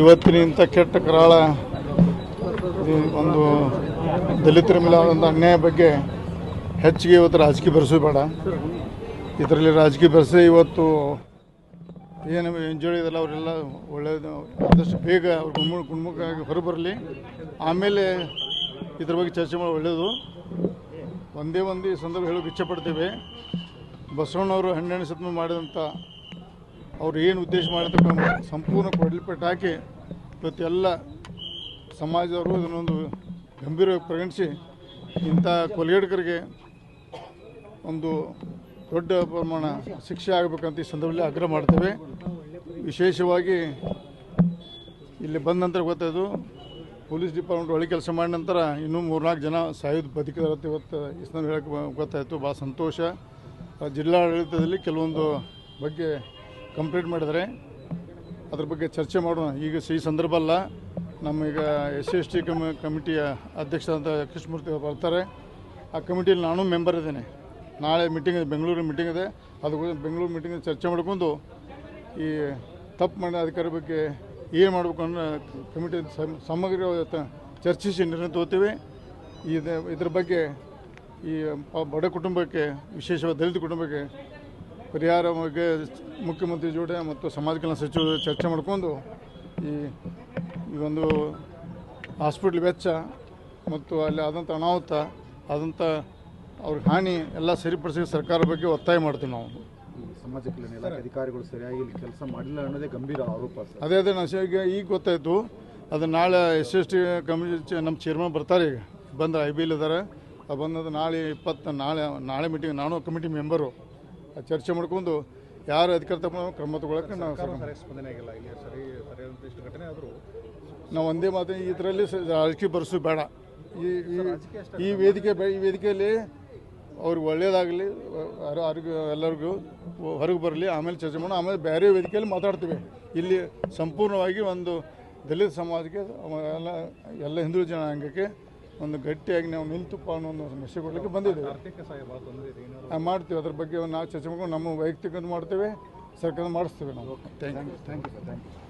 ಇವತ್ತಿನ ಇಂಥ ಕೆಟ್ಟ ಕರಾಳ ಒಂದು ದಲಿತರ ಮೇಲೆ ಒಂದು ಅನ್ಯಾಯ ಬಗ್ಗೆ ಹೆಚ್ಚಿಗೆ ಇವತ್ತು ರಾಜಕೀಯ ಬೆರೆಸೋದು ಬೇಡ. ಇದರಲ್ಲಿ ರಾಜಕೀಯ ಬೆರೆಸಿ ಇವತ್ತು ಏನು ಎಂಜಾಯ್ ಇದೆಲ್ಲ ಅವರೆಲ್ಲ ಒಳ್ಳೆಯದು ಆದಷ್ಟು ಬೇಗ ಅವ್ರು ಗುಣಮುಖವಾಗಿ ಹೊರಬರಲಿ. ಆಮೇಲೆ ಇದ್ರ ಬಗ್ಗೆ ಚರ್ಚೆ ಮಾಡೋದು ಒಳ್ಳೆಯದು. ಒಂದೇ ಈ ಸಂದರ್ಭ ಹೇಳೋಕೆ ಇಚ್ಛೆಪಡ್ತೇವೆ. ಬಸವಣ್ಣವರು 12ನೇ ಶತಮಾನ ಮಾಡಿದಂಥ ಅವ್ರು ಏನು ಉದ್ದೇಶ ಮಾಡಿರ್ತಕ್ಕ ಸಂಪೂರ್ಣ ಕೊಡಲಿಪಟ್ಟು ಹಾಕಿ ಇವತ್ತು ಎಲ್ಲ ಸಮಾಜದವರು ಇದನ್ನೊಂದು ಗಂಭೀರವಾಗಿ ಪರಿಗಣಿಸಿ ಇಂಥ ಕೊಲೆಗಡಕರಿಗೆ ಒಂದು ದೊಡ್ಡ ಪ್ರಮಾಣ ಶಿಕ್ಷೆ ಆಗಬೇಕಂತ ಈ ಸಂದರ್ಭದಲ್ಲಿ ಆಗ್ರಹ ಮಾಡ್ತೇವೆ. ವಿಶೇಷವಾಗಿ ಇಲ್ಲಿ ಬಂದ ನಂತರ ಗೊತ್ತಾಯಿತು, ಪೊಲೀಸ್ ಡಿಪಾರ್ಟ್ಮೆಂಟ್ ಒಳಗೆ ಕೆಲಸ ಮಾಡಿದ ನಂತರ ಇನ್ನೂ 3-4 ಜನ ಸಾಯೋದು ಬದುಕಿದಾರತ್ತೆ ಇವತ್ತು ಈ ಸಂದರ್ಭ ಹೇಳಕ್ಕೆ ಗೊತ್ತಾಯಿತು. ಭಾಳ ಸಂತೋಷ. ಜಿಲ್ಲಾಡಳಿತದಲ್ಲಿ ಕೆಲವೊಂದು ಬಗ್ಗೆ ಕಂಪ್ಲೇಂಟ್ ಮಾಡಿದ್ದಾರೆ, ಅದ್ರ ಬಗ್ಗೆ ಚರ್ಚೆ ಮಾಡೋಣ. ಈಗ ಈ ಸಂದರ್ಭ ಅಲ್ಲ, ನಮ್ಮೀಗ SC/ST ಕಮಿಟಿಯ ಅಧ್ಯಕ್ಷರಾದಂಥ ಕೃಷ್ಣಮೂರ್ತಿ ಅವರು ಬರ್ತಾರೆ. ಆ ಕಮಿಟಿಯಲ್ಲಿ ನಾನು ಮೆಂಬರ್ ಇದ್ದೇನೆ. ನಾಳೆ ಮೀಟಿಂಗ್ ಇದೆ, ಬೆಂಗಳೂರು ಮೀಟಿಂಗ್ ಇದೆ. ಅದು ಬೆಂಗಳೂರು ಮೀಟಿಂಗ್ ಚರ್ಚೆ ಮಾಡ್ಕೊಂಡು ಈ ತಪ್ಪು ಮಾಡಿದ ಅಧಿಕಾರಿ ಬಗ್ಗೆ ಏನು ಮಾಡಬೇಕು ಅನ್ನೋ ಕಮಿಟಿ ಸಮಗ್ರ ಚರ್ಚಿಸಿ ನಿರ್ಣಯ ತಗೋತೀವಿ. ಇದ್ರ ಬಗ್ಗೆ ಈ ಬಡ ಕುಟುಂಬಕ್ಕೆ, ವಿಶೇಷವಾದ ದಲಿತ ಕುಟುಂಬಕ್ಕೆ ಪರಿಹಾರ ಬಗ್ಗೆ ಮುಖ್ಯಮಂತ್ರಿ ಜೋಡಿ ಮತ್ತು ಸಮಾಜ ಕಲ್ಯಾಣ ಸಚಿವರು ಚರ್ಚೆ ಮಾಡಿಕೊಂಡು ಈ ಒಂದು ಹಾಸ್ಪಿಟ್ಲ್ ವೆಚ್ಚ ಮತ್ತು ಅಲ್ಲಿ ಆದಂಥ ಅನಾಹುತ ಆದಂಥ ಅವ್ರಿಗೆ ಹಾನಿ ಎಲ್ಲ ಸರಿಪಡಿಸಿ ಸರ್ಕಾರ ಬಗ್ಗೆ ಒತ್ತಾಯ ಮಾಡ್ತೀವಿ ನಾವು. ಸಮಾಜ ಕಲ್ಯಾಣ ಇಲಾಖೆ ಅಧಿಕಾರಿಗಳು ಸರಿಯಾಗಿ ಕೆಲಸ ಮಾಡಿಲ್ಲ ಅನ್ನೋದೇ ಗಂಭೀರ ಆರೋಪ. ಅದೇ ಈಗ ಗೊತ್ತಾಯಿತು. ಅದು ನಾಳೆ SC/ST ಕಮಿಟಿ ನಮ್ಮ ಚೇರ್ಮನ್ ಬರ್ತಾರೆ. ಈಗ ಬಂದು IBL ಇದ್ದಾರೆ. ಅದು ಬಂದದ್ದು ನಾಳೆ ಮೀಟಿಂಗ್. ನಾನು ಕಮಿಟಿ ಮೆಂಬರು. ಚರ್ಚೆ ಮಾಡ್ಕೊಂಡು ಯಾರು ಅಧಿಕಾರ ತಗೊಂಡು ಕ್ರಮ ತಗೊಳಕ್ಕೆ ನಾವು ಒಂದೇ ಮಾತು, ಇದರಲ್ಲಿ ರಾಜಕೀಯ ಬರೆಸೋದು ಬೇಡ. ಈ ವೇದಿಕೆಯಲ್ಲಿ ಅವ್ರಿಗೆ ಒಳ್ಳೆಯದಾಗಲಿ, ಎಲ್ಲರಿಗೂ ಹೊರಗೆ ಬರಲಿ, ಆಮೇಲೆ ಚರ್ಚೆ ಮಾಡೋಣ. ಆಮೇಲೆ ಬೇರೆ ವೇದಿಕೆಯಲ್ಲಿ ಮಾತಾಡ್ತೀವಿ. ಇಲ್ಲಿ ಸಂಪೂರ್ಣವಾಗಿ ಒಂದು ದಲಿತ ಸಮಾಜಕ್ಕೆ ಎಲ್ಲ ಹಿಂದೂ ಜನಾಂಗಕ್ಕೆ ಒಂದು ಗಟ್ಟಿಯಾಗಿ ನಾವು ನಿಂತುಪ್ಪ ಅನ್ನೋ ಒಂದು ಮೆಸೇಜ್ ಕೊಡಲಿಕ್ಕೆ ಬಂದಿದ್ದೇವೆ. ಮಾಡ್ತೀವಿ. ಅದ್ರ ಬಗ್ಗೆ ನಾವು ಚರ್ಚೆ ಮಾಡ್ಕೊಂಡು ನಮ್ಮ ವೈಯಕ್ತಿಕ ಮಾಡ್ತೇವೆ, ಸರ್ಕಾರ ಮಾಡಿಸ್ತೇವೆ ನಾವು. Thank you.